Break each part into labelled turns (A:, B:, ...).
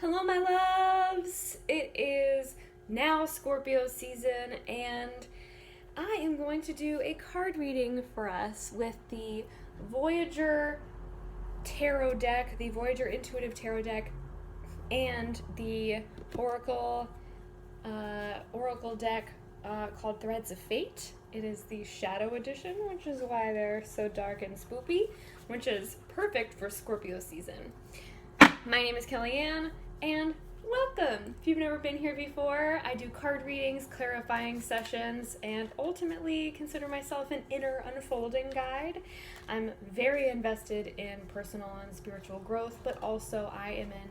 A: Hello, my loves! It is now Scorpio season, and I am going to do a card reading for us with the Voyager Tarot deck, the Voyager Intuitive Tarot deck, and the Oracle deck called Threads of Fate. It is the Shadow Edition, which is why they're so dark and spoopy, which is perfect for Scorpio season. My name is Kellyanne, and welcome! If you've never been here before, I do card readings, clarifying sessions, and ultimately consider myself an inner unfolding guide. I'm very invested in personal and spiritual growth, but also I am an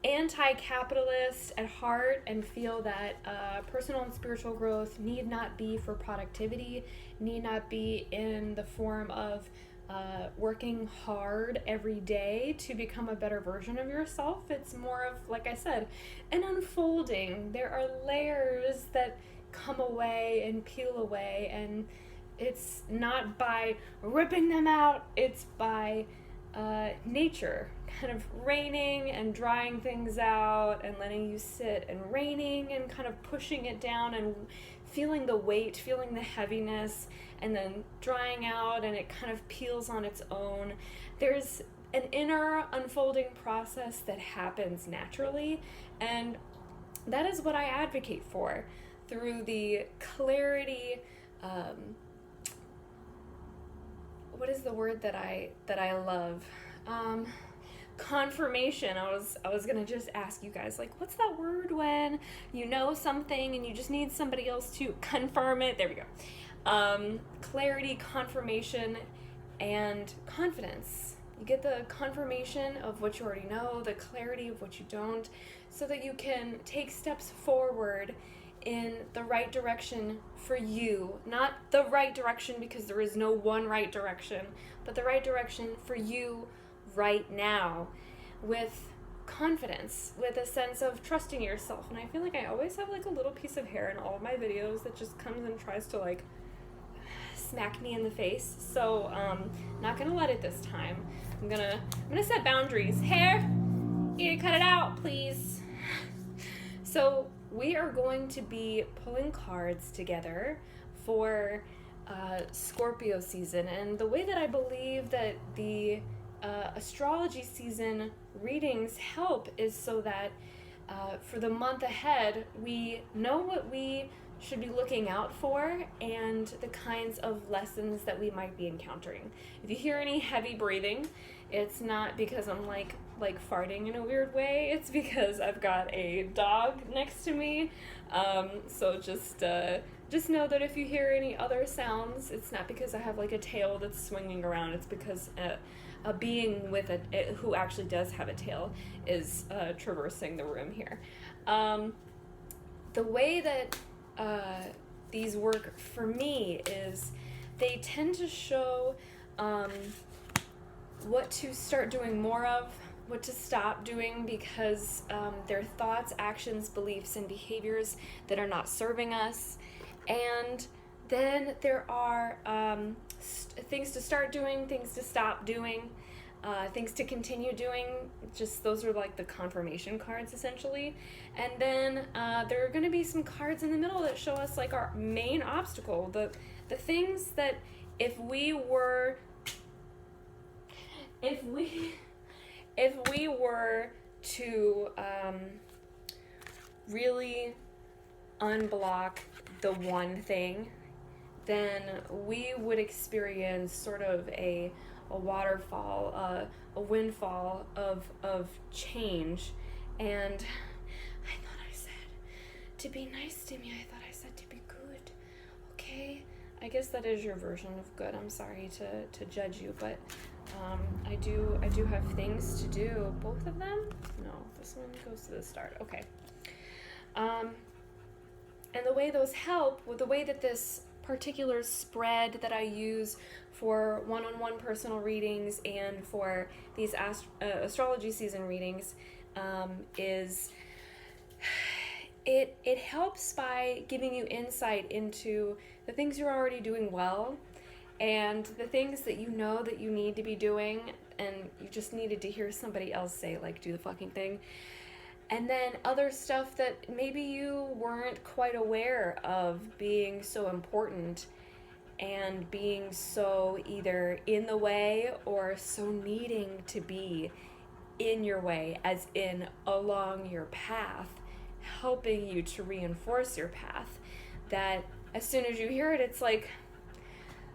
A: anti-capitalist at heart and feel that personal and spiritual growth need not be for productivity, need not be in the form of working hard every day to become a better version of yourself. It's more of, like I said, an unfolding. There are layers that come away and peel away, and it's not by ripping them out, it's by nature kind of raining and drying things out and letting you sit, and raining and kind of pushing it down and feeling the weight, feeling the heaviness, and then drying out, and it kind of peels on its own. There's an inner unfolding process that happens naturally, and that is what I advocate for through the clarity. What is the word that I love? Confirmation. I was gonna just ask you guys, like, what's that word when you know something and you just need somebody else to confirm it? There we go. Clarity, confirmation, and confidence. You get the confirmation of what you already know, the clarity of what you don't, so that you can take steps forward in the right direction for you. Not the right direction because there is no one right direction, but the right direction for you right now, with confidence, with a sense of trusting yourself. And I feel like I always have like a little piece of hair in all of my videos that just comes and tries to like smack me in the face. So not gonna let it this time. I'm gonna set boundaries. Hair, you need to cut it out, please. So we are going to be pulling cards together for Scorpio season, and the way that I believe that the astrology season readings help is so that for the month ahead we know what we should be looking out for and the kinds of lessons that we might be encountering. If you hear any heavy breathing, it's not because I'm like farting in a weird way. It's because I've got a dog next to me. So just know that if you hear any other sounds, it's not because I have like a tail that's swinging around. It's because a being with who actually does have a tail is traversing the room here. The way that these work for me is they tend to show what to start doing more of, what to stop doing, because they're thoughts, actions, beliefs, and behaviors that are not serving us. And then there are things to start doing, things to stop doing, things to continue doing. Just those are like the confirmation cards essentially. And then there are going to be some cards in the middle that show us like our main obstacle, the things that if we were to really unblock the one thing, then we would experience sort of a waterfall, a windfall of change. And I thought I said to be nice to me. I thought I said to be good. Okay? I guess that is your version of good. I'm sorry to judge you, but I do have things to do. Both of them? No, this one goes to the start. Okay. And the way those help, with the way that this particular spread that I use for one-on-one personal readings and for these astrology season readings, is it helps by giving you insight into the things you're already doing well and the things that you know that you need to be doing and you just needed to hear somebody else say, like, do the fucking thing. And then other stuff that maybe you weren't quite aware of being so important and being so either in the way or so needing to be in your way, as in along your path, helping you to reinforce your path. That as soon as you hear it, it's like,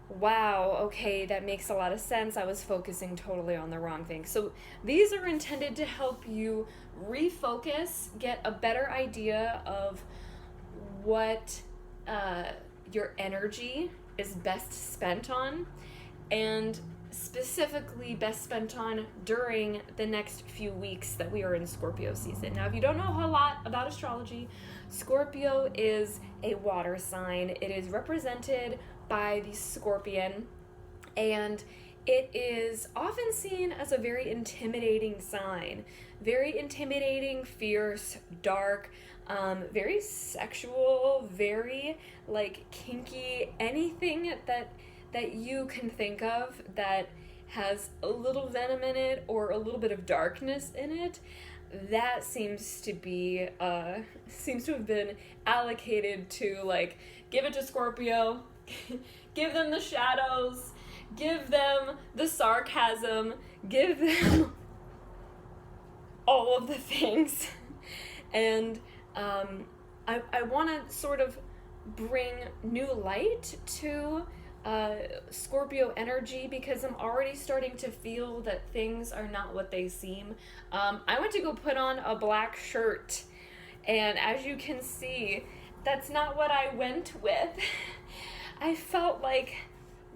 A: wow, okay, that makes a lot of sense. I was focusing totally on the wrong thing. So these are intended to help you refocus, get a better idea of what your energy is best spent on, and specifically best spent on during the next few weeks that we are in Scorpio season. Now, if you don't know a lot about astrology, Scorpio is a water sign. It is represented by the scorpion, and it is often seen as a very intimidating sign. Very intimidating, fierce, dark, very sexual, very like kinky, anything that you can think of that has a little venom in it or a little bit of darkness in it, that seems to have been allocated to, like, give it to Scorpio, give them the shadows, give them the sarcasm, give them all of the things. And I want to sort of bring new light to Scorpio energy, because I'm already starting to feel that things are not what they seem. I went to go put on a black shirt, and as you can see, that's not what I went with. I felt like,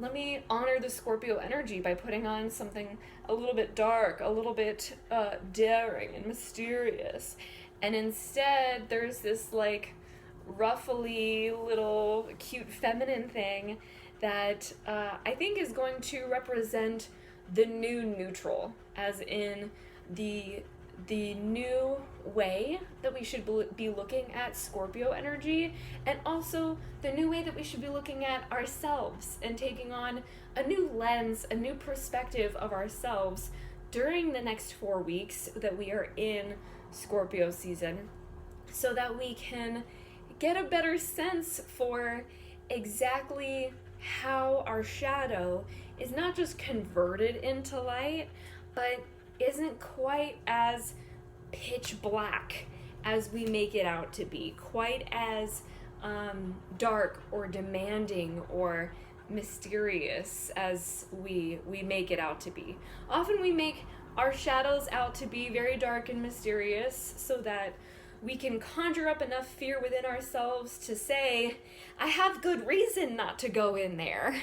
A: let me honor the Scorpio energy by putting on something a little bit dark, a little bit daring and mysterious. And instead, there's this like ruffly little cute feminine thing that I think is going to represent the new neutral, as in the new way that we should be looking at Scorpio energy, and also the new way that we should be looking at ourselves and taking on a new lens, a new perspective of ourselves during the next 4 weeks that we are in Scorpio season, so that we can get a better sense for exactly how our shadow is not just converted into light, but isn't quite as pitch black as we make it out to be, quite as dark or demanding or mysterious as we make it out to be. Often we make our shadows out to be very dark and mysterious so that we can conjure up enough fear within ourselves to say, I have good reason not to go in there.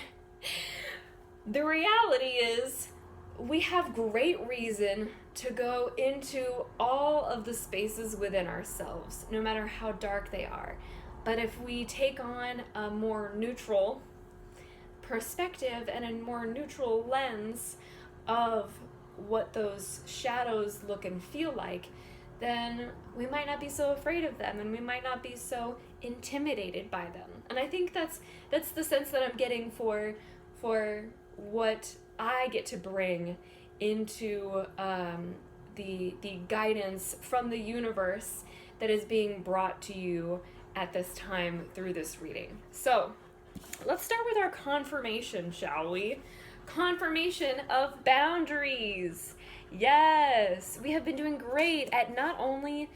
A: The reality is, we have great reason to go into all of the spaces within ourselves, no matter how dark they are. But if we take on a more neutral perspective and a more neutral lens of what those shadows look and feel like, then we might not be so afraid of them, and we might not be so intimidated by them. And I think that's the sense that I'm getting for what I get to bring into the guidance from the universe that is being brought to you at this time through this reading. So let's start with our confirmation, shall we? Confirmation of boundaries. Yes, we have been doing great at not only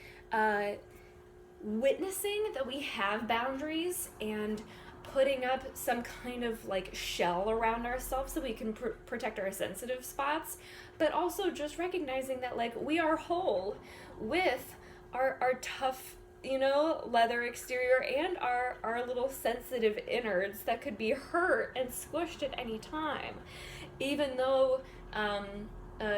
A: witnessing that we have boundaries and putting up some kind of like shell around ourselves so we can protect our sensitive spots, but also just recognizing that like we are whole with our tough, leather exterior and our little sensitive innards that could be hurt and squished at any time. Even though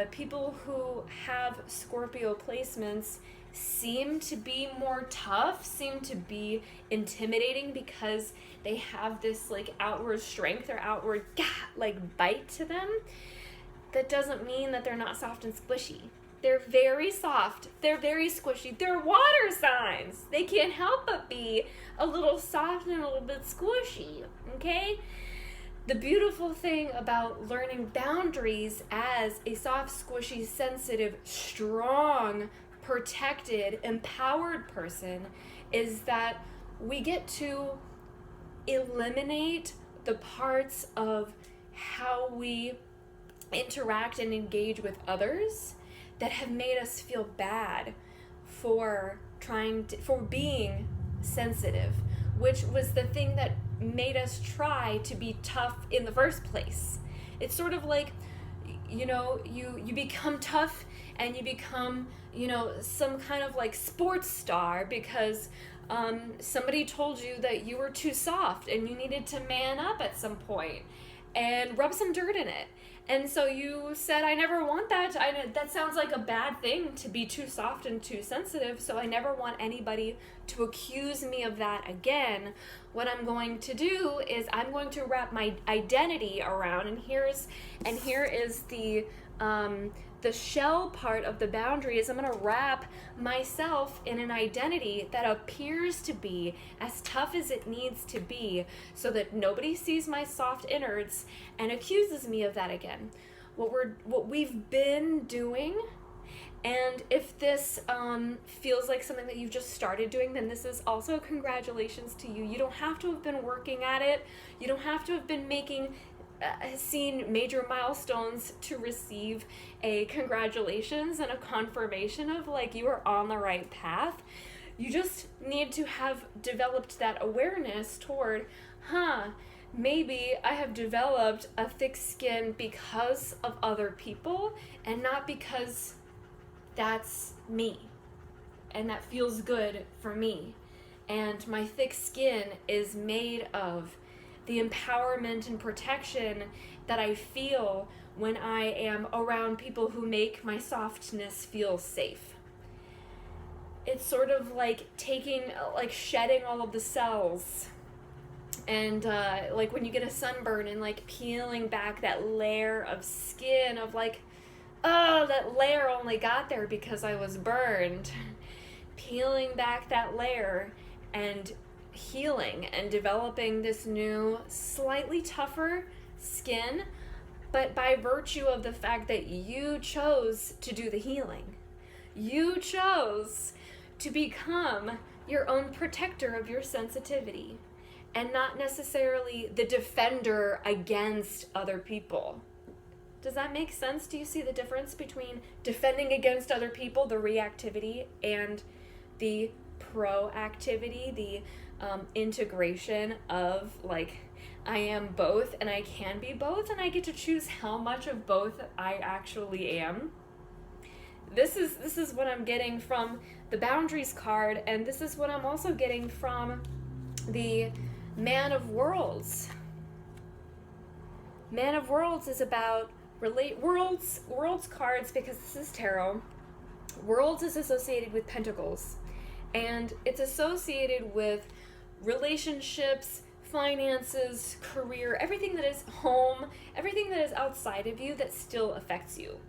A: people who have Scorpio placements seem to be more tough, seem to be intimidating because they have this like outward strength or outward like bite to them, that doesn't mean that they're not soft and squishy. They're very soft, they're very squishy, they're water signs. They can't help but be a little soft and a little bit squishy, okay? The beautiful thing about learning boundaries as a soft, squishy, sensitive, strong protected, empowered person is that we get to eliminate the parts of how we interact and engage with others that have made us feel bad for being sensitive, which was the thing that made us try to be tough in the first place. It's sort of like, you know, you become tough and you become, you know, some kind of like sports star because somebody told you that you were too soft and you needed to man up at some point and rub some dirt in it. And so you said, I never want that. That sounds like a bad thing, to be too soft and too sensitive, so I never want anybody to accuse me of that again. What I'm going to do is I'm going to wrap my identity around, and here is the shell part of the boundary is I'm going to wrap myself in an identity that appears to be as tough as it needs to be so that nobody sees my soft innards and accuses me of that again. What we've been doing, and if this feels like something that you've just started doing, then this is also congratulations to you. You don't have to have been working at it. You don't have to have been seen major milestones to receive a congratulations and a confirmation of like you are on the right path. You just need to have developed that awareness toward, maybe I have developed a thick skin because of other people and not because that's me and that feels good for me. And my thick skin is made of the empowerment and protection that I feel when I am around people who make my softness feel safe. It's sort of like shedding all of the cells and like when you get a sunburn and like peeling back that layer of skin of like, oh, that layer only got there because I was burned. Peeling back that layer and healing and developing this new, slightly tougher skin, but by virtue of the fact that you chose to do the healing. You chose to become your own protector of your sensitivity and not necessarily the defender against other people. Does that make sense? Do you see the difference between defending against other people, the reactivity, and the proactivity, the integration of like, I am both and I can be both and I get to choose how much of both I actually am? This is what I'm getting from the boundaries card, and this is what I'm also getting from the Man of Worlds. Man of Worlds is about worlds cards, because this is tarot. Worlds is associated with pentacles, and it's associated with relationships, finances, career, everything that is home, everything that is outside of you that still affects you.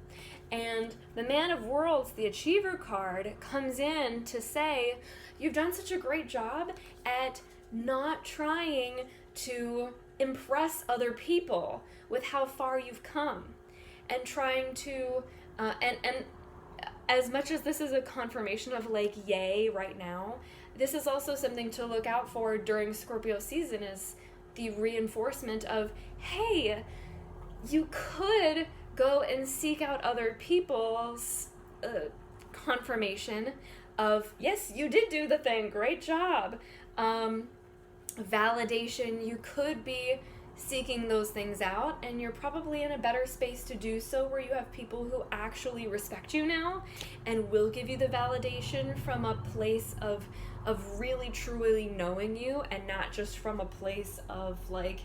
A: And the Man of Worlds, the Achiever card, comes in to say, you've done such a great job at not trying to impress other people with how far you've come, and trying to, and as much as this is a confirmation of like, yay, right now, this is also something to look out for during Scorpio season, is the reinforcement of, hey, you could go and seek out other people's confirmation of, yes, you did do the thing, great job. Validation, you could be seeking those things out, and you're probably in a better space to do so where you have people who actually respect you now and will give you the validation from a place of really truly knowing you, and not just from a place of like,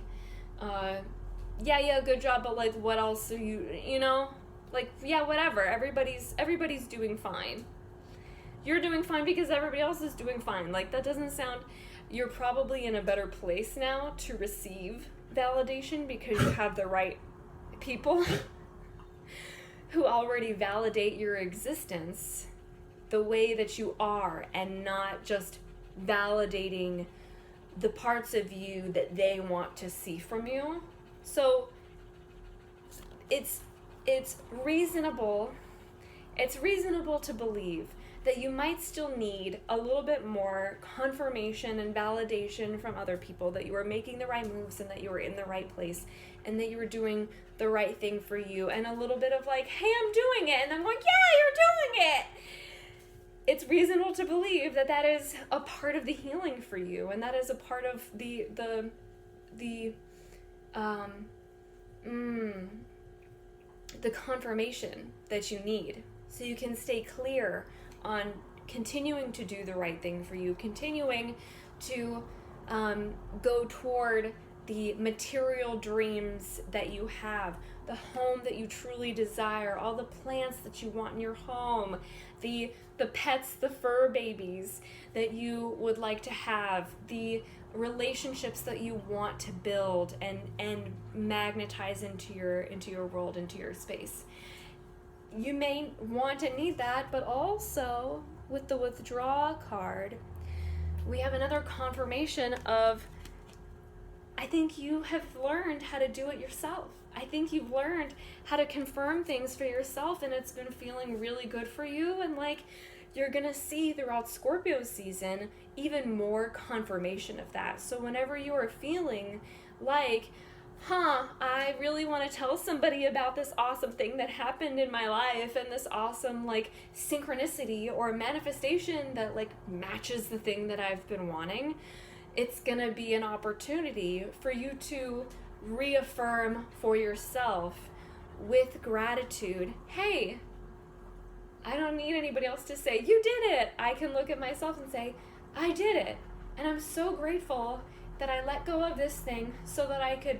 A: yeah, good job, but like, what else are you know, like, yeah, whatever, everybody's doing fine. You're doing fine because everybody else is doing fine. Like, that doesn't sound, you're probably in a better place now to receive validation because you have the right people who already validate your existence the way that you are, and not just validating the parts of you that they want to see from you. So it's reasonable to believe that you might still need a little bit more confirmation and validation from other people that you were making the right moves and that you were in the right place and that you were doing the right thing for you, and a little bit of like, hey, I'm doing it, and I'm like, yeah, you're doing it. It's reasonable to believe that that is a part of the healing for you, and that is a part of the confirmation that you need, so you can stay clear on continuing to do the right thing for you, continuing to go toward the material dreams that you have, the home that you truly desire, all the plants that you want in your home, the pets, the fur babies that you would like to have, the relationships that you want to build and magnetize into your world, into your space. You may want and need that, but also with the withdraw card, we have another confirmation of, I think you have learned how to do it yourself. I think you've learned how to confirm things for yourself, and it's been feeling really good for you, and like you're gonna see throughout Scorpio season even more confirmation of that. So whenever you are feeling like, I really want to tell somebody about this awesome thing that happened in my life, and this awesome like synchronicity or manifestation that like matches the thing that I've been wanting, it's gonna be an opportunity for you to reaffirm for yourself with gratitude, hey, I don't need anybody else to say, you did it. I can look at myself and say, I did it. And I'm so grateful that I let go of this thing so that I could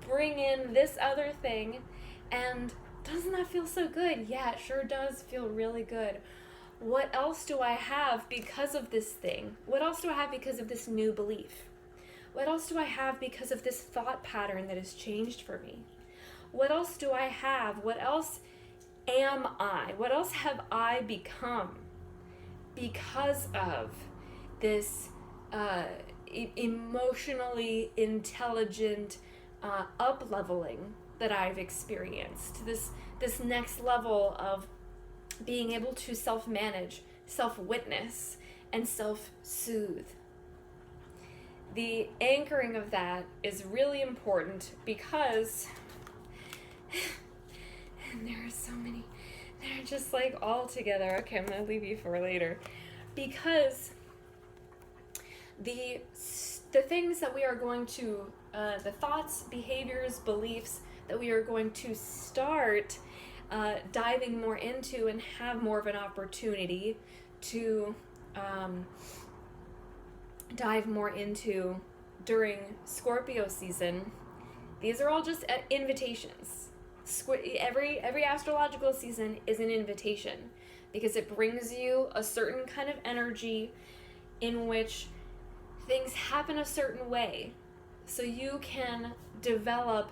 A: bring in this other thing. And doesn't that feel so good? Yeah, it sure does feel really good. What else do I have because of this thing? What else do I have because of this new belief? What else do I have because of this thought pattern that has changed for me? What else do I have? What else am I? What else have I become because of this emotionally intelligent up-leveling that I've experienced? This next level of being able to self-manage, self-witness, and self-soothe. The anchoring of that is really important because and there are so many, they're just like all together. Okay, I'm going to leave you for later. Because the things that we are going to, the thoughts, behaviors, beliefs that we are going to start diving more into and have more of an opportunity to dive more into during Scorpio season, these are all just invitations. Every astrological season is an invitation because it brings you a certain kind of energy in which things happen a certain way, so you can develop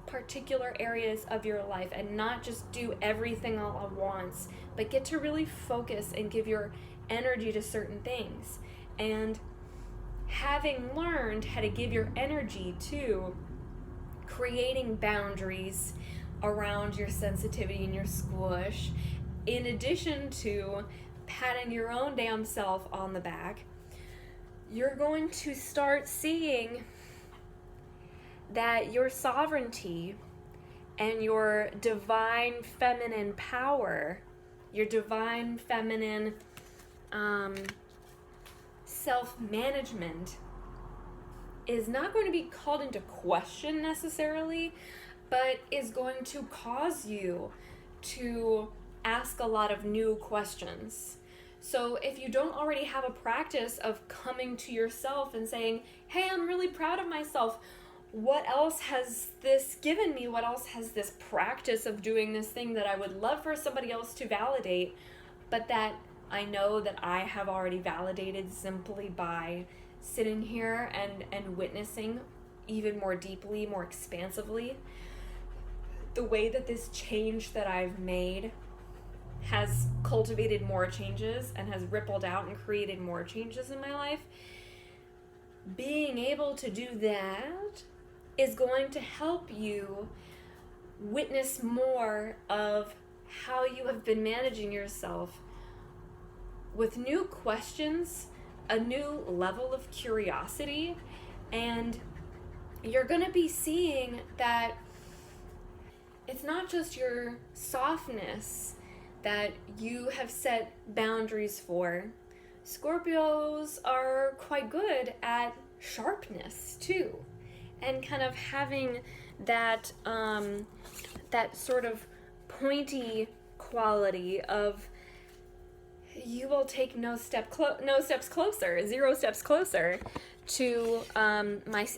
A: particular areas of your life and not just do everything all at once, but get to really focus and give your energy to certain things. And having learned how to give your energy to creating boundaries around your sensitivity and your squish, in addition to patting your own damn self on the back, you're going to start seeing that your sovereignty and your divine feminine power, your divine feminine self-management is not going to be called into question necessarily, but is going to cause you to ask a lot of new questions. So if you don't already have a practice of coming to yourself and saying, hey, I'm really proud of myself, what else has this given me? What else has this practice of doing this thing that I would love for somebody else to validate, but that I know that I have already validated simply by sitting here and witnessing even more deeply, more expansively, the way that this change that I've made has cultivated more changes and has rippled out and created more changes in my life. Being able to do that is going to help you witness more of how you have been managing yourself with new questions, a new level of curiosity, and you're going to be seeing that it's not just your softness that you have set boundaries for. Scorpios are quite good at sharpness too, and kind of having that that sort of pointy quality of, you will take no steps closer, 0 steps closer to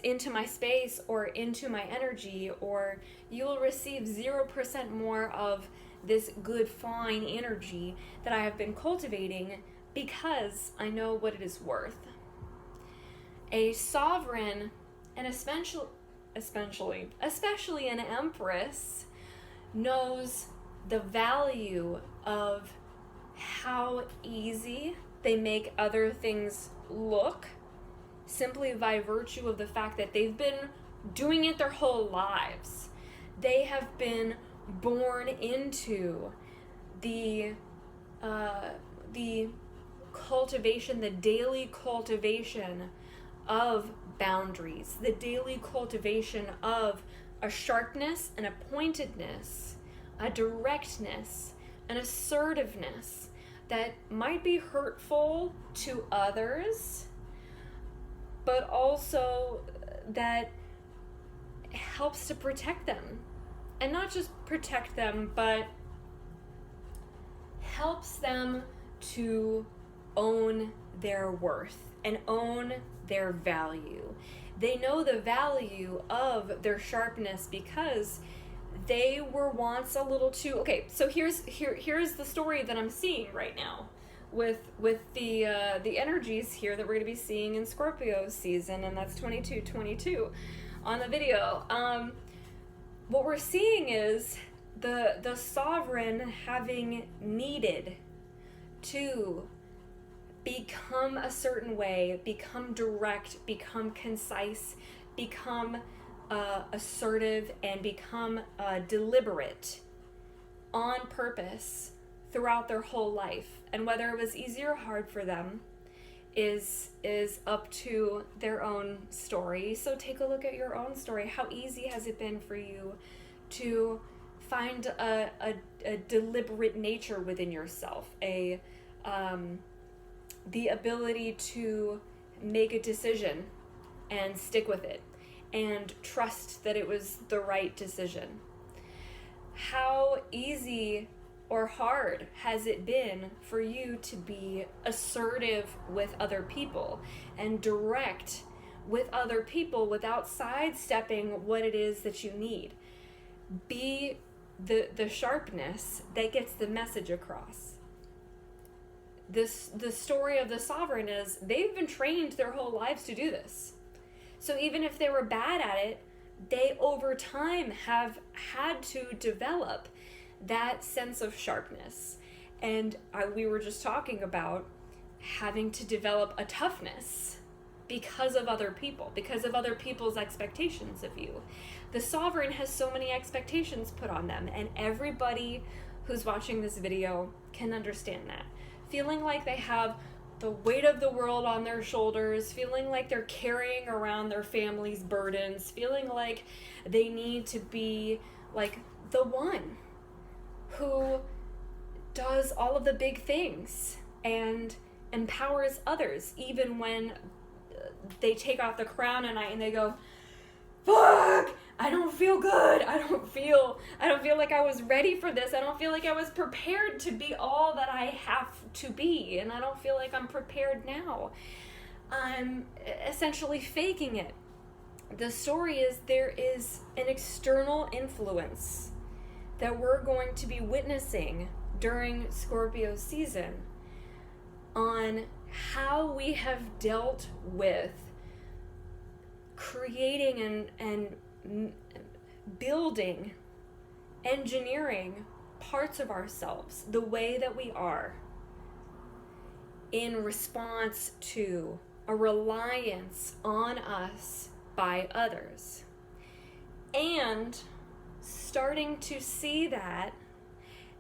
A: into my space or into my energy, or you will receive 0% more of this good, fine energy that I have been cultivating because I know what it is worth. A sovereign, and especially an empress, knows the value of how easy they make other things look, simply by virtue of the fact that they've been doing it their whole lives. They have been born into the cultivation, the daily cultivation of boundaries, the daily cultivation of a sharpness and a pointedness, a directness, an assertiveness that might be hurtful to others, but also that helps to protect them. And not just protect them, but helps them to own their worth and own their value. They know the value of their sharpness because they were once a little too... Okay, so here's the story that I'm seeing right now with the energies here that we're going to be seeing in Scorpio season, and that's 2222 on the video. What we're seeing is the sovereign having needed to become a certain way, become direct, become concise, become assertive, and become deliberate on purpose throughout their whole life. And whether it was easy or hard for them is up to their own story. So take a look at your own story. How easy has it been for you to find a deliberate nature within yourself, the ability to make a decision and stick with it and trust that it was the right decision? How easy or hard has it been for you to be assertive with other people and direct with other people without sidestepping what it is that you need? Be the sharpness that gets the message across. The story of the sovereign is they've been trained their whole lives to do this. So even if they were bad at it, they over time have had to develop that sense of sharpness. And we were just talking about having to develop a toughness because of other people, because of other people's expectations of you. The sovereign has so many expectations put on them, and everybody who's watching this video can understand that. Feeling like they have the weight of the world on their shoulders, feeling like they're carrying around their family's burdens, feeling like they need to be like the one who does all of the big things and empowers others, even when they take off the crown at night and they go, fuck, I don't feel good. I don't feel like I was ready for this. I don't feel like I was prepared to be all that I have to be, and I don't feel like I'm prepared now. I'm essentially faking it. The story is there is an external influence that we're going to be witnessing during Scorpio season on how we have dealt with creating and building, engineering parts of ourselves the way that we are in response to a reliance on us by others, and starting to see that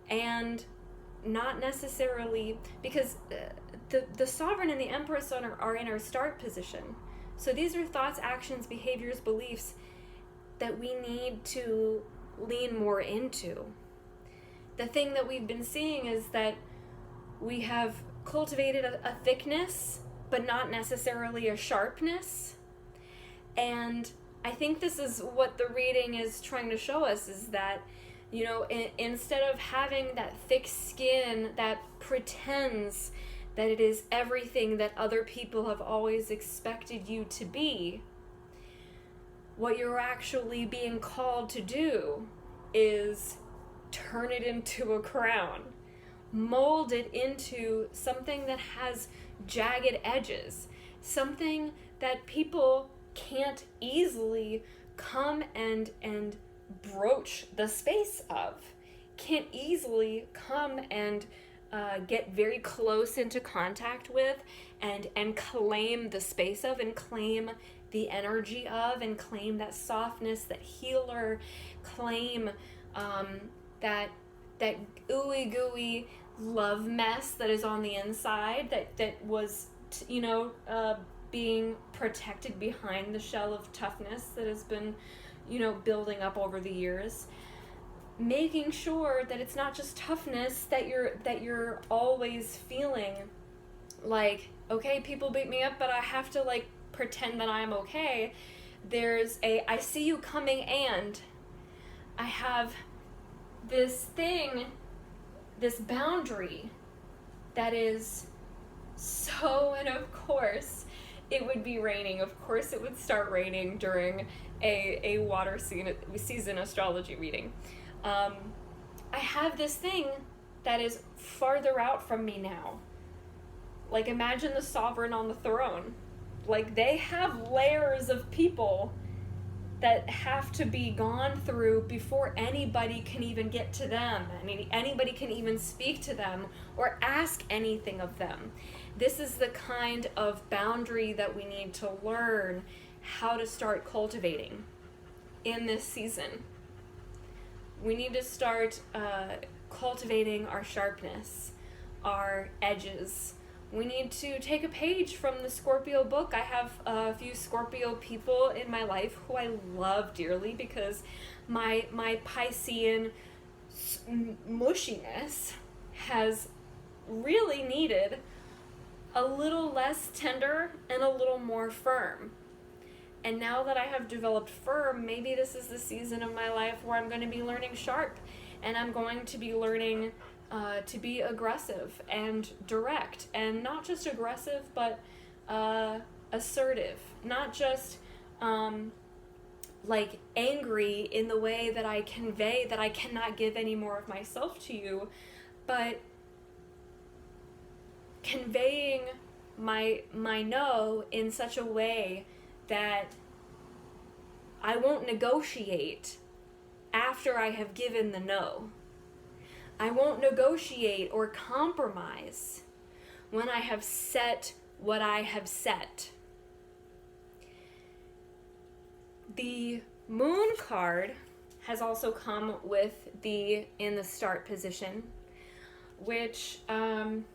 A: and not necessarily, because the sovereign and the empress are in our start position. So these are thoughts, actions, behaviors, beliefs that we need to lean more into. The thing that we've been seeing is that we have cultivated a thickness, but not necessarily a sharpness. And I think this is what the reading is trying to show us, is that, you know, instead of having that thick skin that pretends that it is everything that other people have always expected you to be, what you're actually being called to do is turn it into a crown. Mold it into something that has jagged edges, something that people can't easily come and broach the space of, can't easily come and get very close into contact with and claim the space of, and claim the energy of, and claim that softness, that healer, claim that ooey gooey love mess that is on the inside, that was, you know, being protected behind the shell of toughness that has been, you know, building up over the years. Making sure that it's not just toughness, that you're always feeling like, okay, people beat me up, but I have to like pretend that I'm okay. There's I see you coming, and I have this thing, this boundary that is so, and of course it would be raining. Of course it would start raining during a water season astrology reading. I have this thing that is farther out from me now. Like, imagine the sovereign on the throne. Like, they have layers of people that have to be gone through before anybody can even get to them. I mean, anybody can even speak to them or ask anything of them. This is the kind of boundary that we need to learn how to start cultivating in this season. We need to start cultivating our sharpness, our edges. We need to take a page from the Scorpio book. I have a few Scorpio people in my life who I love dearly, because my Piscean mushiness has really needed a little less tender and a little more firm. And now that I have developed firm, maybe this is the season of my life where I'm going to be learning sharp, and I'm going to be learning to be aggressive and direct, and not just aggressive, but assertive. Not just like angry in the way that I convey that I cannot give any more of myself to you, but conveying my no in such a way that I won't negotiate after I have given the no. I won't negotiate or compromise when I have set what I have set. The Moon card has also come with the in the start position, which I'm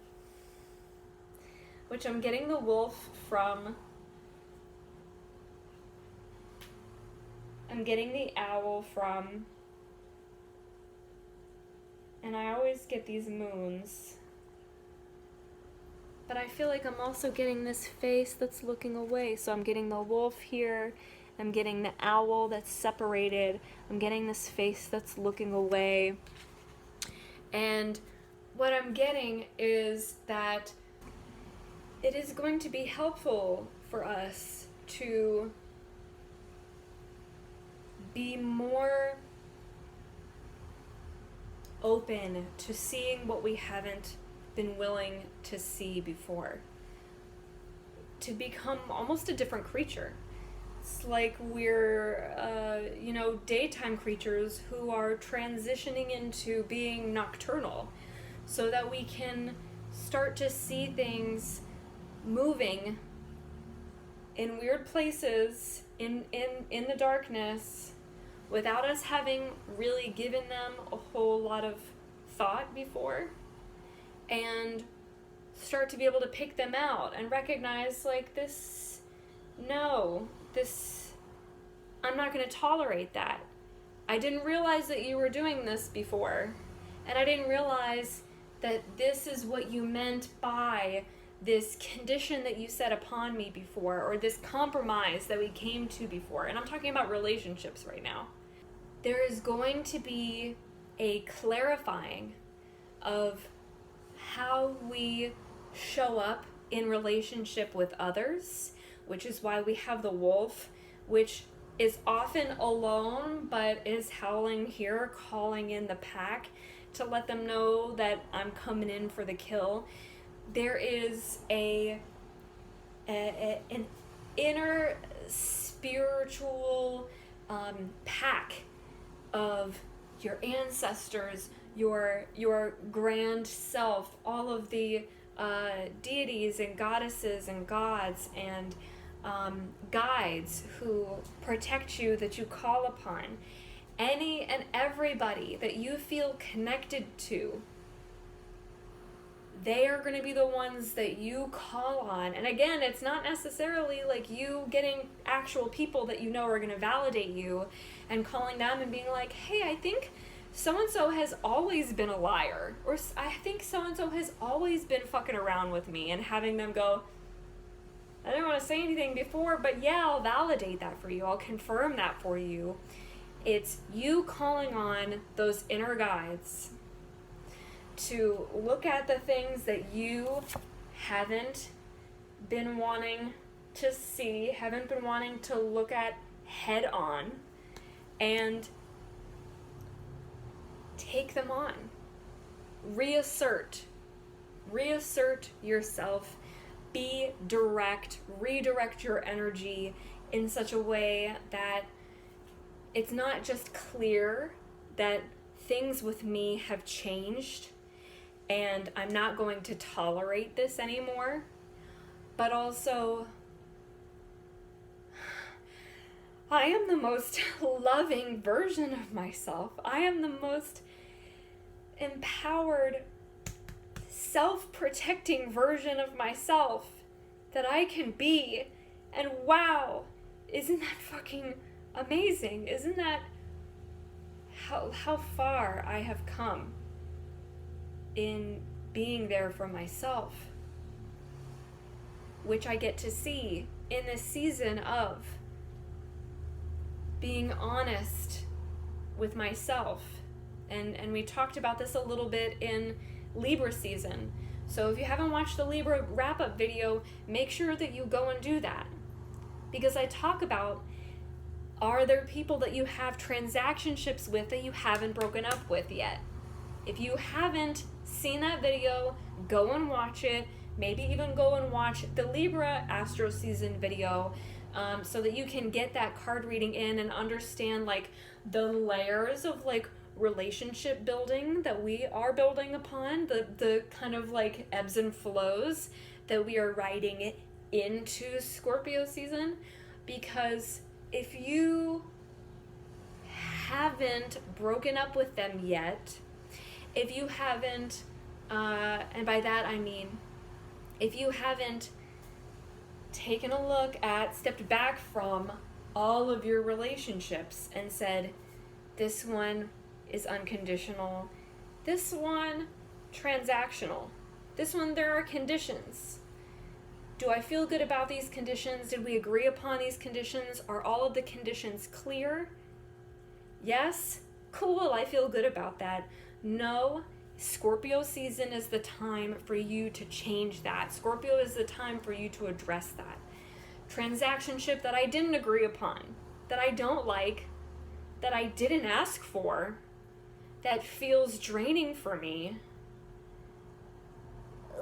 A: getting the wolf from. I'm getting the owl from, and I always get these moons. But I feel like I'm also getting this face that's looking away. So I'm getting the wolf here, I'm getting the owl that's separated, I'm getting this face that's looking away. And what I'm getting is that it is going to be helpful for us to be more open to seeing what we haven't been willing to see before. To become almost a different creature. It's like we're, daytime creatures who are transitioning into being nocturnal, so that we can start to see things moving in weird places, in the darkness, without us having really given them a whole lot of thought before. and start to be able to pick them out and recognize, like, I'm not going to tolerate that. I didn't realize that you were doing this before, and I didn't realize that this is what you meant by this condition that you set upon me before, or this compromise that we came to before. And I'm talking about relationships right now. There is going to be a clarifying of how we show up in relationship with others, which is why we have the wolf, which is often alone but is howling here, calling in the pack to let them know that I'm coming in for the kill. There is an inner spiritual pack of your ancestors, your grand self, all of the deities and goddesses and gods and guides who protect you, that you call upon. Any and everybody that you feel connected to, they are going to be the ones that you call on. And again, it's not necessarily like you getting actual people that you know are going to validate you and calling them and being like, hey, I think so-and-so has always been a liar, or I think so-and-so has always been fucking around with me, and having them go, I didn't want to say anything before, but yeah, I'll validate that for you. I'll confirm that for you. It's you calling on those inner guides to look at the things that you haven't been wanting to see, haven't been wanting to look at head on, and take them on. Reassert yourself. Be direct. Redirect your energy in such a way that it's not just clear that things with me have changed and I'm not going to tolerate this anymore, but also I am the most loving version of myself. I am the most empowered, self-protecting version of myself that I can be. And wow, isn't that fucking amazing? Isn't that how far I have come in being there for myself, which I get to see in this season of being honest with myself. And we talked about this a little bit in Libra season. So if you haven't watched the Libra wrap-up video, make sure that you go and do that. Because I talk about, are there people that you have transactionships with that you haven't broken up with yet? If you haven't seen that video, go and watch it. Maybe even go and watch the Libra Astro Season video, so that you can get that card reading in and understand like the layers of like relationship building that we are building upon, the kind of like ebbs and flows that we are riding into Scorpio season. Because if you haven't broken up with them yet, if you haven't, and by that I mean, if you haven't taken a look at, stepped back from all of your relationships and said, this one is unconditional, this one transactional, this one there are conditions. Do I feel good about these conditions? Did we agree upon these conditions? Are all of the conditions clear? Yes? Cool, I feel good about that. No, Scorpio season is the time for you to change that. Scorpio is the time for you to address that. Transactionship that I didn't agree upon, that I don't like, that I didn't ask for, that feels draining for me.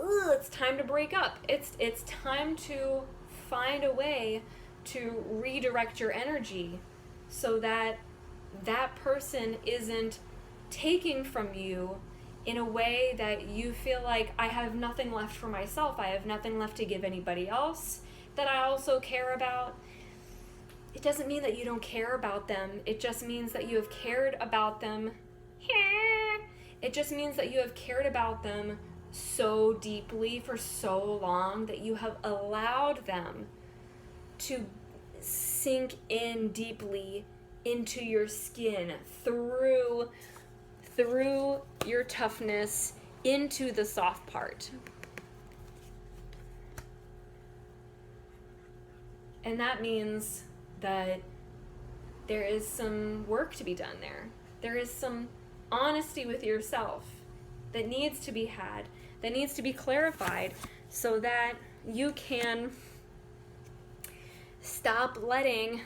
A: It's time to break up. It's time to find a way to redirect your energy so that that person isn't taking from you in a way that you feel like, I have nothing left for myself, I have nothing left to give anybody else that I also care about. It doesn't mean that you don't care about them. It just means that you have cared about them. It just means that you have cared about them so deeply for so long that you have allowed them to sink in deeply into your skin through your toughness into the soft part. And that means that there is some work to be done there. There is some honesty with yourself that needs to be had, that needs to be clarified, so that you can stop letting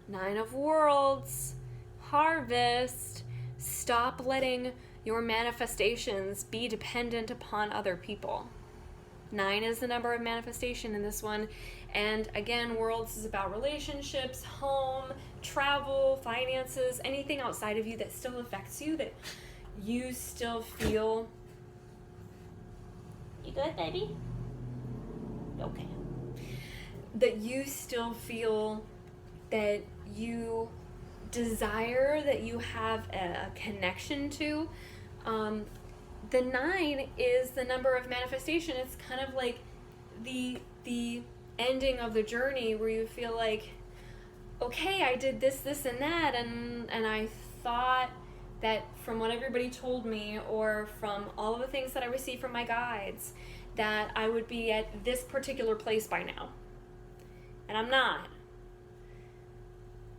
A: Nine of Worlds, Harvest, stop letting your manifestations be dependent upon other people. 9 is the number of manifestation in this one. And again, Worlds is about relationships, home, travel, finances, anything outside of you that still affects you, that you still feel... You good, baby? Okay. That you still feel that you desire, that you have a connection to. The 9 is the number of manifestation. It's kind of like the ending of the journey where you feel like, okay, I did this, and that, and I thought that from what everybody told me, or from all of the things that I received from my guides, that I would be at this particular place by now. And I'm not.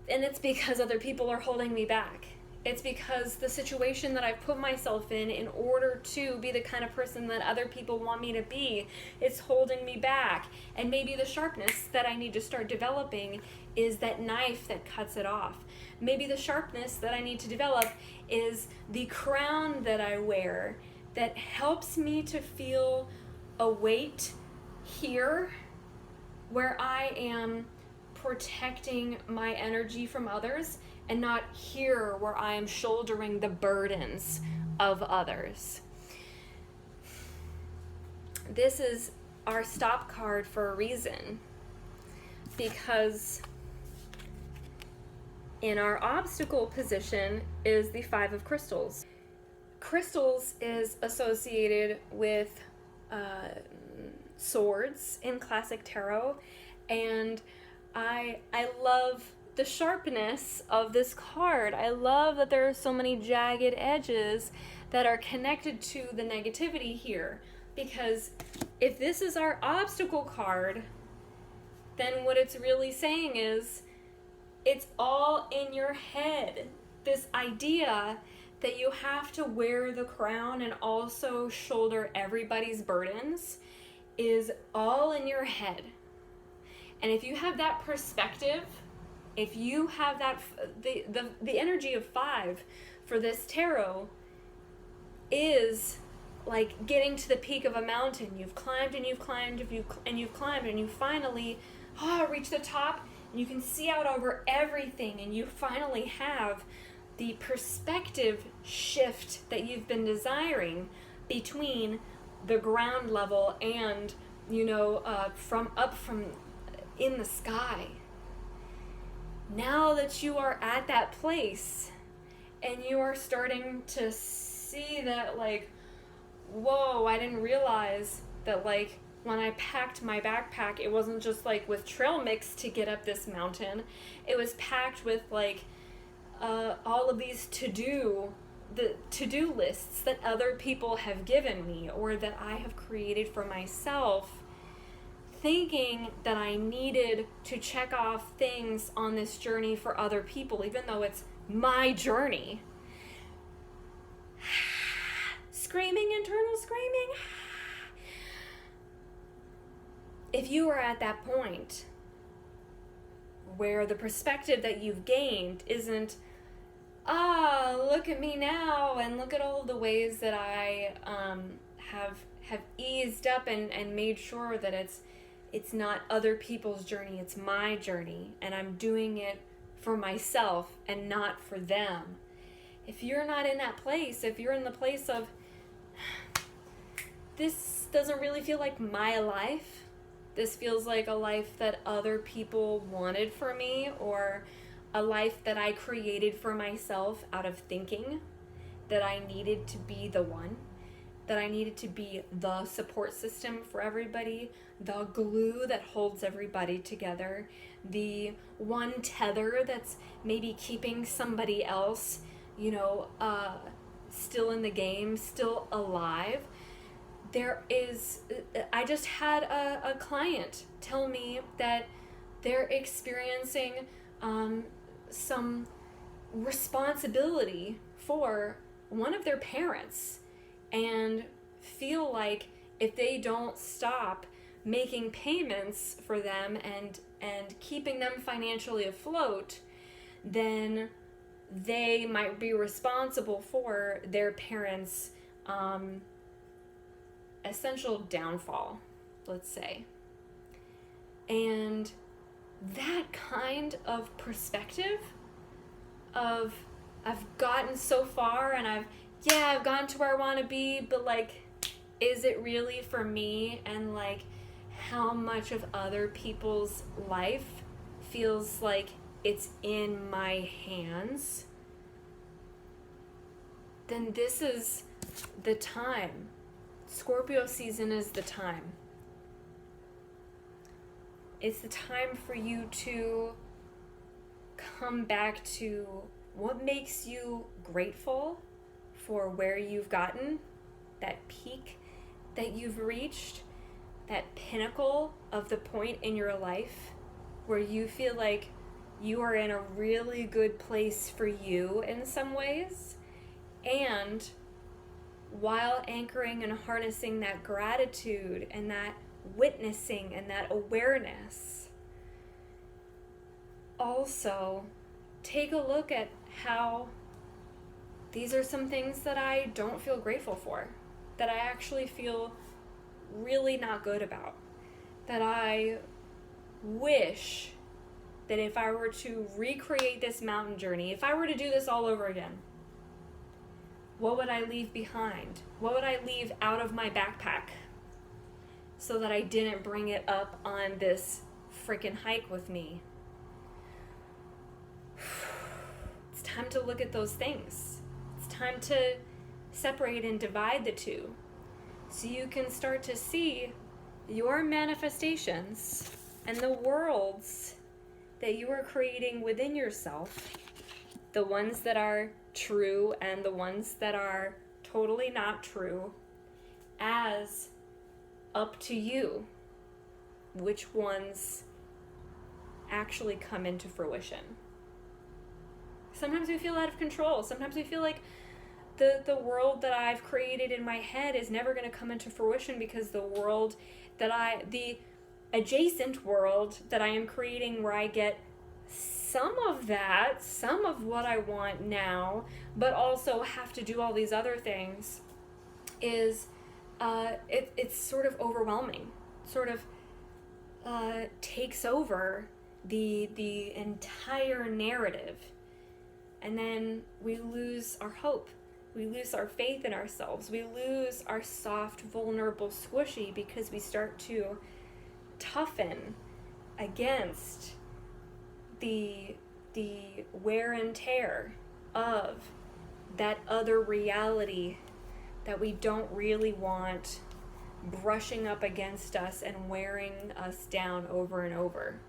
A: And it's because other people are holding me back. It's because the situation that I've put myself in order to be the kind of person that other people want me to be, it's holding me back. And maybe the sharpness that I need to start developing is that knife that cuts it off. Maybe the sharpness that I need to develop is the crown that I wear that helps me to feel a weight here where I am protecting my energy from others, and not here where I am shouldering the burdens of others. This is our stop card for a reason, because in our obstacle position is the 5 of crystals. Crystals is associated with swords in classic tarot, and I love the sharpness of this card. I love that there are so many jagged edges that are connected to the negativity here, because if this is our obstacle card, then what it's really saying is it's all in your head. This idea that you have to wear the crown and also shoulder everybody's burdens is all in your head. And if you have that perspective, if you have that, the energy of 5 for this tarot is like getting to the peak of a mountain. You've climbed and you've climbed and you've climbed, and you finally reach the top, and you can see out over everything, and you finally have the perspective shift that you've been desiring between the ground level and, from in the sky. Now that you are at that place and you are starting to see that, like, whoa, I didn't realize that, like, when I packed my backpack, it wasn't just like with trail mix to get up this mountain. It was packed with like all of these to-do lists that other people have given me, or that I have created for myself, thinking that I needed to check off things on this journey for other people, even though it's my journey. Screaming, internal screaming. If you are at that point where the perspective that you've gained isn't, look at me now, and look at all of the ways that I have eased up and made sure that it's not other people's journey, it's my journey, and I'm doing it for myself and not for them. If you're not in that place, if you're in the place of, this doesn't really feel like my life, this feels like a life that other people wanted for me, or a life that I created for myself out of thinking that I needed to be the one, that I needed to be the support system for everybody, the glue that holds everybody together, the one tether that's maybe keeping somebody else, still in the game, still alive. I just had a client tell me that they're experiencing some responsibility for one of their parents and feel like if they don't stop making payments for them and keeping them financially afloat, then they might be responsible for their parents' essential downfall, let's say. And that kind of perspective of I've gotten so far and I've gotten to where I want to be, but like, is it really for me? And like, how much of other people's life feels like it's in my hands? Then this is the time. Scorpio season is the time. It's the time for you to come back to what makes you grateful for where you've gotten, that peak that you've reached, that pinnacle of the point in your life where you feel like you are in a really good place for you in some ways, and while anchoring and harnessing that gratitude and that witnessing and that awareness, also take a look at how these are some things that I don't feel grateful for, that I actually feel really not good about, that I wish that if I were to recreate this mountain journey, if I were to do this all over again, what would I leave behind? What would I leave out of my backpack so that I didn't bring it up on this freaking hike with me? It's time to look at those things. It's time to separate and divide the two so you can start to see your manifestations and the worlds that you are creating within yourself, the ones that are true and the ones that are totally not true, as up to you which ones actually come into fruition. Sometimes we feel out of control. Sometimes we feel like the world that I've created in my head is never going to come into fruition because the adjacent world that I am creating, where I get some of what I want now, but also have to do all these other things, is it's sort of overwhelming, sort of takes over the entire narrative. And then we lose our hope. We lose our faith in ourselves. We lose our soft, vulnerable, squishy, because we start to toughen against the wear and tear of that other reality that we don't really want brushing up against us and wearing us down over and over.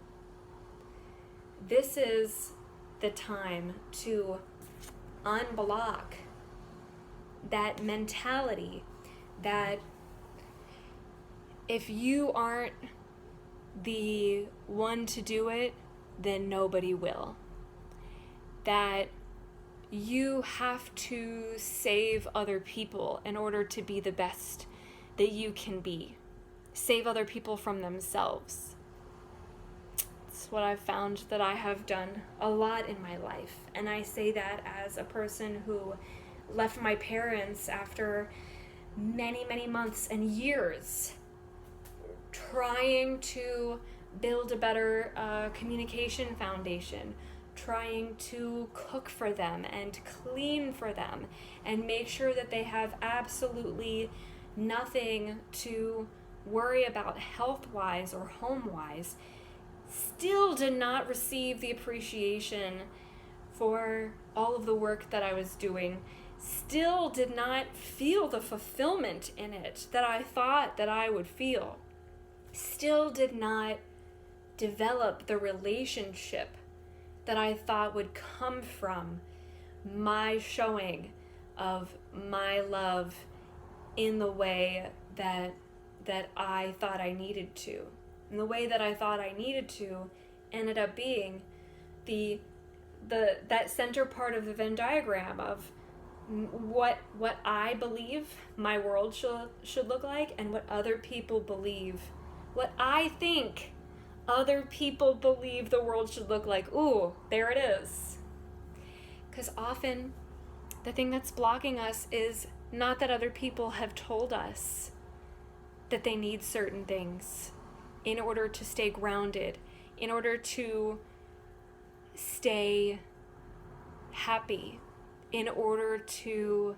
A: This is the time to unblock that mentality that if you aren't the one to do it, then nobody will. That you have to save other people in order to be the best that you can be. Save other people from themselves. It's what I've found that I have done a lot in my life. And I say that as a person who left my parents after many, many months and years trying to build a better communication foundation, trying to cook for them and clean for them and make sure that they have absolutely nothing to worry about health-wise or home-wise, still did not receive the appreciation for all of the work that I was doing still did not feel the fulfillment in it that I thought that I would feel. Still did not develop the relationship that I thought would come from my showing of my love in the way that I thought I needed to. And the way that I thought I needed to ended up being that center part of the Venn diagram of what I believe my world should look like, and what other people believe, what I think other people believe the world should look like. Ooh, there it is. Because often the thing that's blocking us is not that other people have told us that they need certain things in order to stay grounded, in order to stay happy, in order to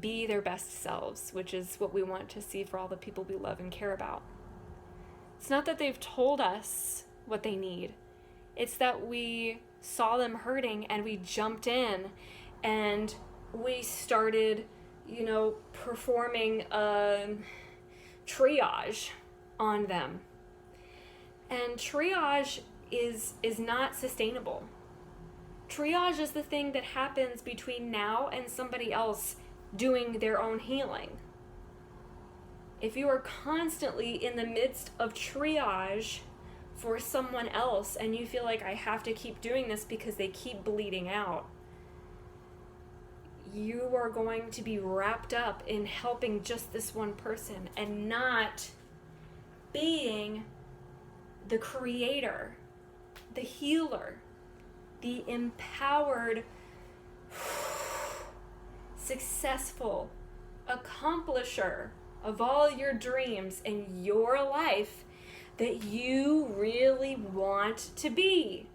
A: be their best selves, which is what we want to see for all the people we love and care about. It's not that they've told us what they need. It's that we saw them hurting and we jumped in and we started, performing a triage on them. And triage is not sustainable. Triage is the thing that happens between now and somebody else doing their own healing. If you are constantly in the midst of triage for someone else and you feel like I have to keep doing this because they keep bleeding out, you are going to be wrapped up in helping just this one person and not being the creator, the healer, the empowered, successful accomplisher of all your dreams in your life that you really want to be,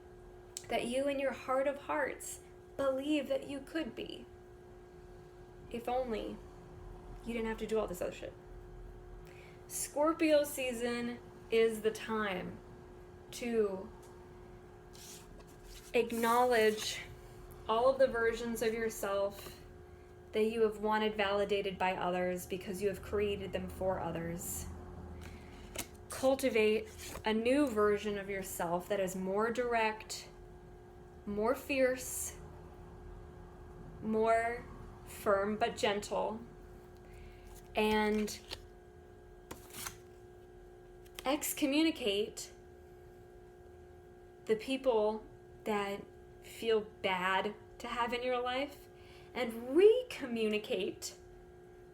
A: that you in your heart of hearts believe that you could be. If only you didn't have to do all this other shit. Scorpio season is the time to acknowledge all of the versions of yourself that you have wanted validated by others because you have created them for others. Cultivate a new version of yourself that is more direct, more fierce, more firm but gentle, and excommunicate the people that feel bad to have in your life, and recommunicate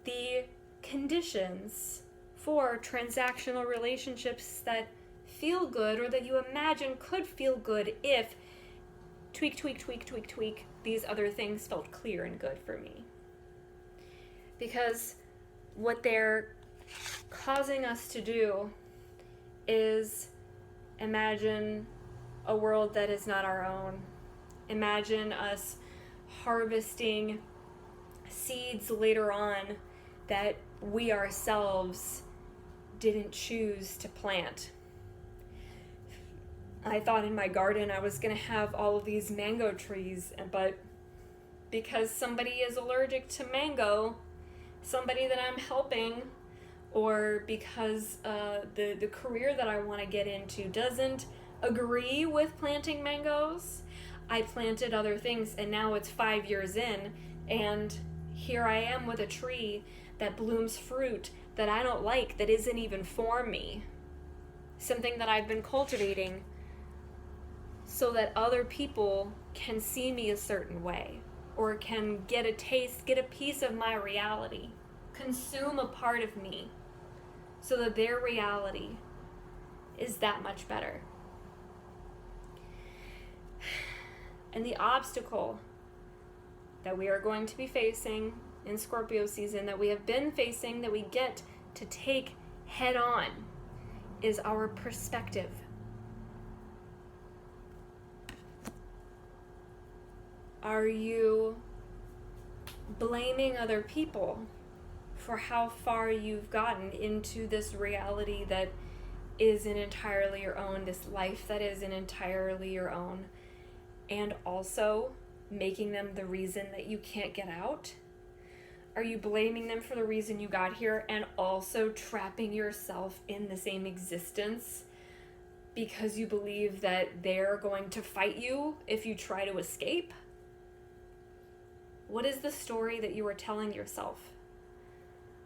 A: the conditions for transactional relationships that feel good or that you imagine could feel good if tweak, these other things felt clear and good for me. Because what they're causing us to do is imagine a world that is not our own. Imagine us harvesting seeds later on that we ourselves didn't choose to plant. I thought in my garden I was going to have all of these mango trees, but because somebody is allergic to mango, somebody that I'm helping, or because the career that I want to get into doesn't agree with planting mangoes, I planted other things, and now it's 5 years in, and here I am with a tree that blooms fruit that I don't like, that isn't even for me. Something that I've been cultivating so that other people can see me a certain way, or can get a taste, get a piece of my reality, consume a part of me, so that their reality is that much better. And the obstacle that we are going to be facing in Scorpio season, that we have been facing, that we get to take head on, is our perspective. Are you blaming other people for how far you've gotten into this reality that isn't entirely your own, this life that isn't entirely your own? And also, making them the reason that you can't get out? Are you blaming them for the reason you got here and also trapping yourself in the same existence because you believe that they're going to fight you if you try to escape? What is the story that you are telling yourself?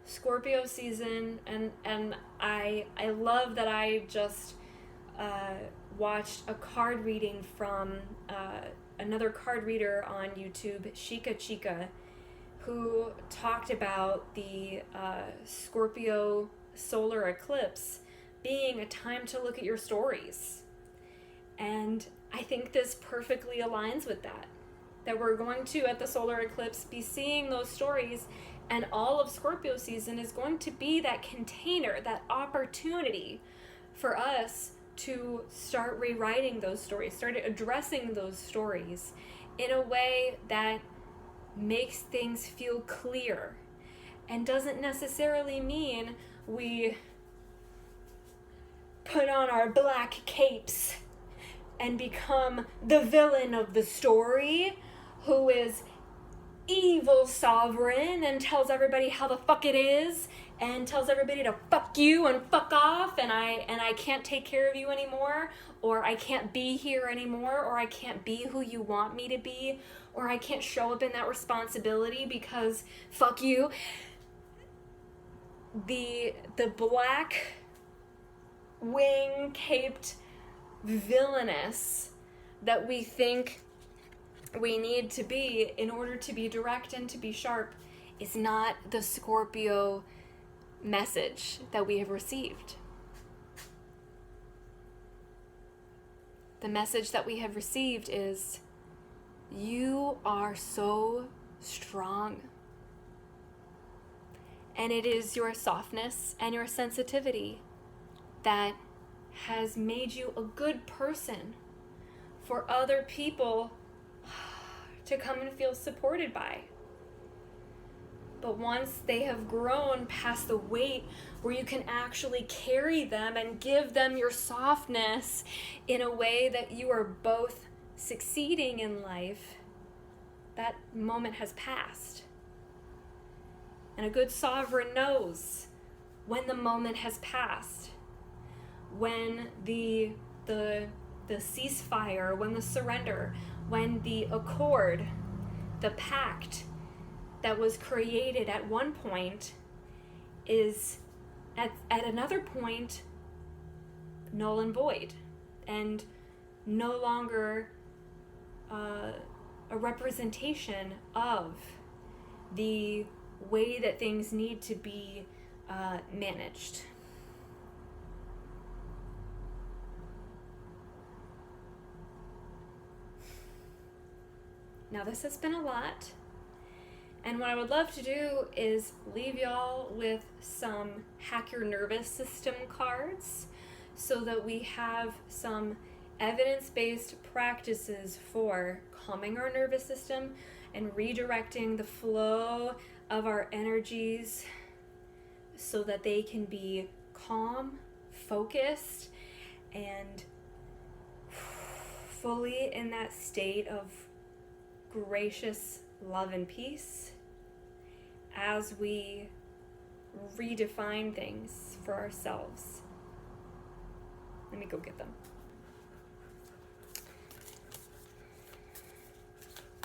A: Scorpio season, and I love that I just watched a card reading from another card reader on YouTube, Chica, who talked about the Scorpio solar eclipse being a time to look at your stories. And I think this perfectly aligns with that. That we're going to, at the solar eclipse, be seeing those stories, and all of Scorpio season is going to be that container, that opportunity for us to start rewriting those stories, start addressing those stories in a way that makes things feel clear and doesn't necessarily mean we put on our black capes and become the villain of the story who is evil sovereign and tells everybody how the fuck it is and tells everybody to fuck you and fuck off, and I can't take care of you anymore, or I can't be here anymore, or I can't be who you want me to be, or I can't show up in that responsibility because fuck you. The black wing caped villainous that we think we need to be in order to be direct and to be sharp is not the Scorpio message that we have received. The message that we have received is, you are so strong. And it is your softness and your sensitivity that has made you a good person for other people to come and feel supported by. But once they have grown past the weight where you can actually carry them and give them your softness in a way that you are both succeeding in life, that moment has passed. And a good sovereign knows when the moment has passed, when the ceasefire, when the surrender, when the accord, the pact that was created at one point is at another point null and void and no longer a representation of the way that things need to be managed. Now, this has been a lot, and what I would love to do is leave y'all with some Hack Your Nervous System cards so that we have some evidence-based practices for calming our nervous system and redirecting the flow of our energies so that they can be calm, focused, and fully in that state of gracious love and peace as we redefine things for ourselves. Let me go get them.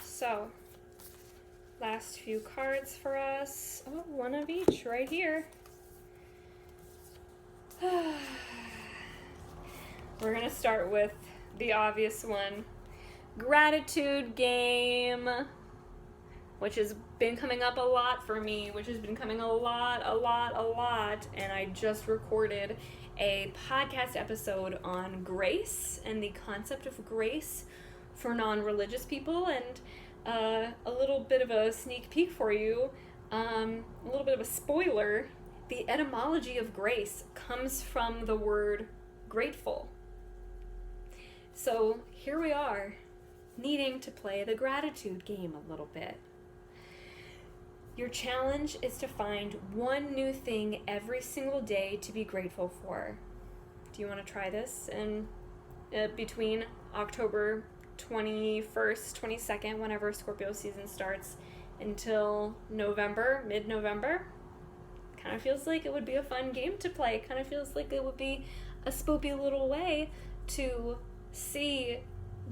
A: So, last few cards for us. Oh, one of each right here. We're gonna start with the obvious one. Gratitude game, which has been coming up a lot for me, which has been coming a lot, and I just recorded a podcast episode on grace and the concept of grace for non-religious people, and a little bit of a sneak peek for you, a little bit of a spoiler. The etymology of grace comes from the word grateful. So here we are, needing to play the gratitude game a little bit. Your challenge is to find one new thing every single day to be grateful for. Do you want to try this? And between October 21st, 22nd, whenever Scorpio season starts, until November, mid-November. Kind of feels like it would be a fun game to play. Kind of feels like it would be a spoopy little way to see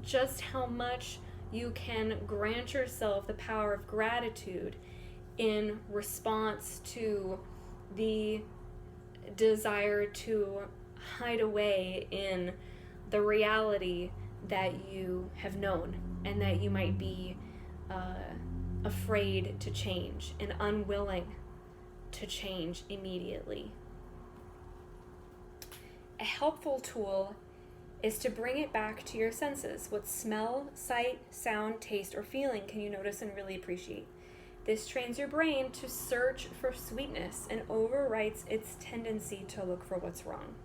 A: just how much you can grant yourself the power of gratitude in response to the desire to hide away in the reality that you have known and that you might be afraid to change and unwilling to change immediately. A helpful tool is to bring it back to your senses. What smell, sight, sound, taste, or feeling can you notice and really appreciate? This trains your brain to search for sweetness and overwrites its tendency to look for what's wrong.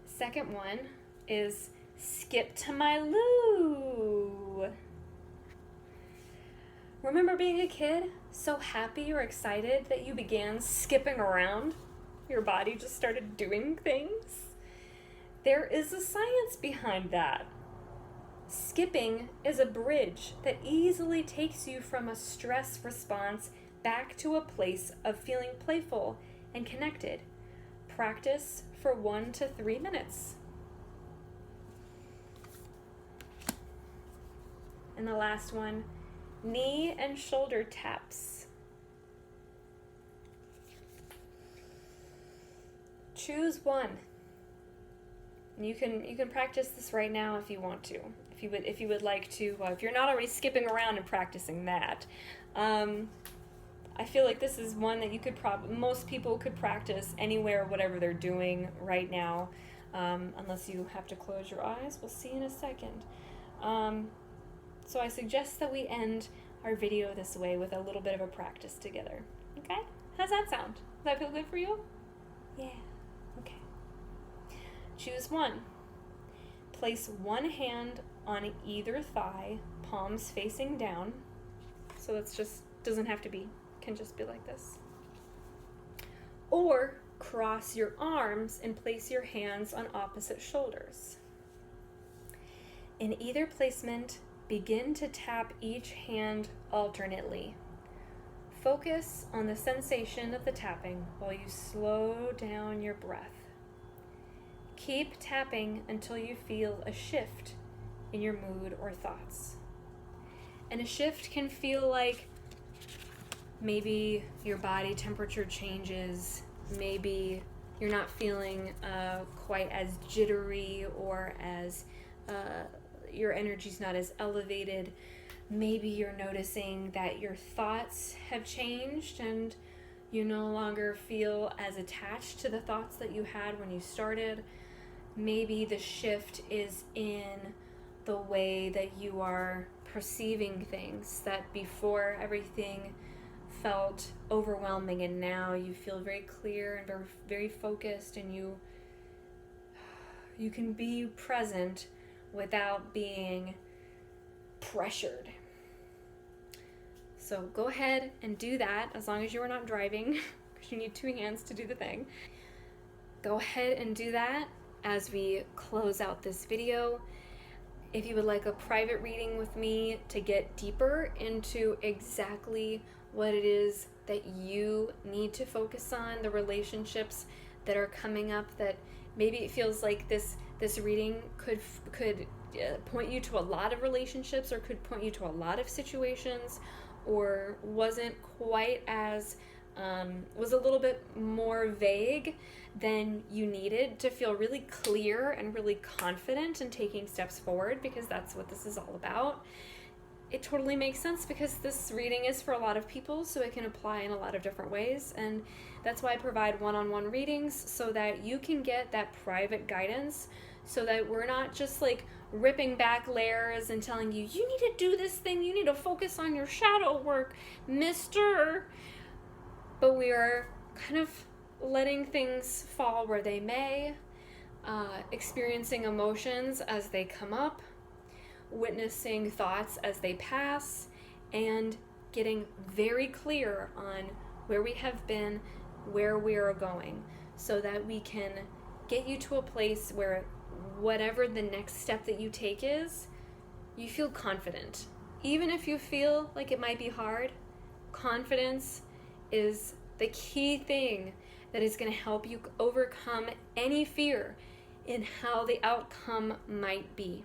A: Second one is skip to my loo. Remember being a kid, so happy or excited that you began skipping around? Your body just started doing things? There is a science behind that. Skipping is a bridge that easily takes you from a stress response back to a place of feeling playful and connected. Practice for 1 to 3 minutes. And the last one, knee and shoulder taps. Choose one. And you can practice this right now if you want to. If you would like to, if you're not already skipping around and practicing that. I feel like this is one that you could most people could practice anywhere, whatever they're doing right now, unless you have to close your eyes. We'll see in a second. So I suggest that we end our video this way with a little bit of a practice together. Okay? How's that sound? Does that feel good for you? Yeah. Okay. Choose one. Place one hand on either thigh, palms facing down. So that's just, doesn't have to be, can just be like this. Or cross your arms and place your hands on opposite shoulders. In either placement, begin to tap each hand alternately. Focus on the sensation of the tapping while you slow down your breath. Keep tapping until you feel a shift in your mood or thoughts. And a shift can feel like maybe your body temperature changes, maybe you're not feeling quite as jittery or as your energy's not as elevated. Maybe you're noticing that your thoughts have changed and you no longer feel as attached to the thoughts that you had when you started. Maybe the shift is in the way that you are perceiving things, that before everything felt overwhelming and now you feel very clear and very, very focused, and you can be present without being pressured. So go ahead and do that, as long as you are not driving, because you need 2 hands to do the thing. Go ahead and do that as we close out this video. If you would like a private reading with me to get deeper into exactly what it is that you need to focus on, the relationships that are coming up, that maybe it feels like this reading could point you to a lot of relationships, or could point you to a lot of situations, or wasn't quite as was a little bit more vague than you needed to feel really clear and really confident in taking steps forward, because that's what this is all about. It totally makes sense, because this reading is for a lot of people, so it can apply in a lot of different ways, and that's why I provide one-on-one readings, so that you can get that private guidance, so that we're not just like ripping back layers and telling you, you need to do this thing, you need to focus on your shadow work, mister. But we are kind of letting things fall where they may, experiencing emotions as they come up, witnessing thoughts as they pass, and getting very clear on where we have been, where we are going, so that we can get you to a place where whatever the next step that you take is, you feel confident. Even if you feel like it might be hard, confidence is the key thing that is going to help you overcome any fear in how the outcome might be.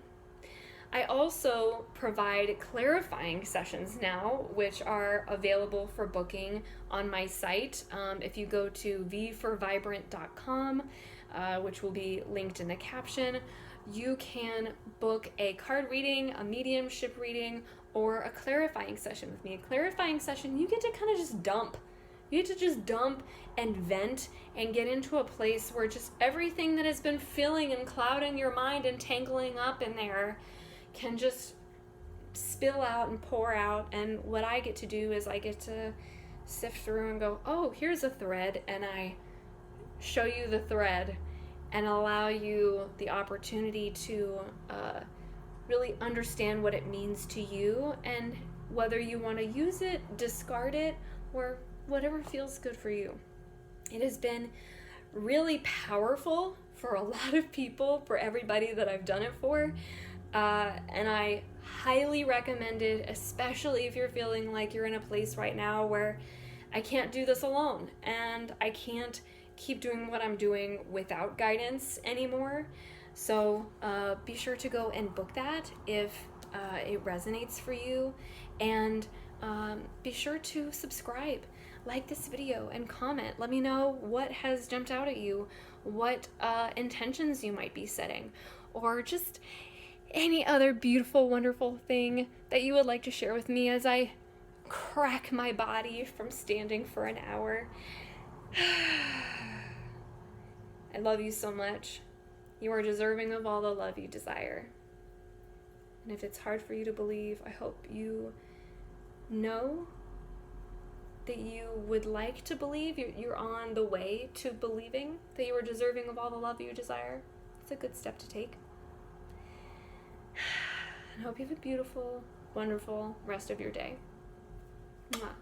A: I also provide clarifying sessions now, which are available for booking on my site. If you go to vforvibrant.com, which will be linked in the caption, you can book a card reading, a mediumship reading, or a clarifying session with me. A clarifying session, you get to kind of just dump. You get to just dump and vent and get into a place where just everything that has been filling and clouding your mind and tangling up in there can just spill out and pour out. And what I get to do is I get to sift through and go, oh, here's a thread, and I show you the thread and allow you the opportunity to really understand what it means to you, and whether you want to use it, discard it, or whatever feels good for you. It has been really powerful for a lot of people, for everybody that I've done it for, and I highly recommend it, especially if you're feeling like you're in a place right now where I can't do this alone, and I can't keep doing what I'm doing without guidance anymore. So be sure to go and book that if it resonates for you, and be sure to subscribe, like this video, and comment. Let me know what has jumped out at you, what intentions you might be setting, or just any other beautiful, wonderful thing that you would like to share with me as I crack my body from standing for an hour. I love you so much. You are deserving of all the love you desire. And if it's hard for you to believe, I hope you know that you would like to believe. You're on the way to believing that you are deserving of all the love you desire. It's a good step to take. I hope you have a beautiful, wonderful rest of your day. Mwah.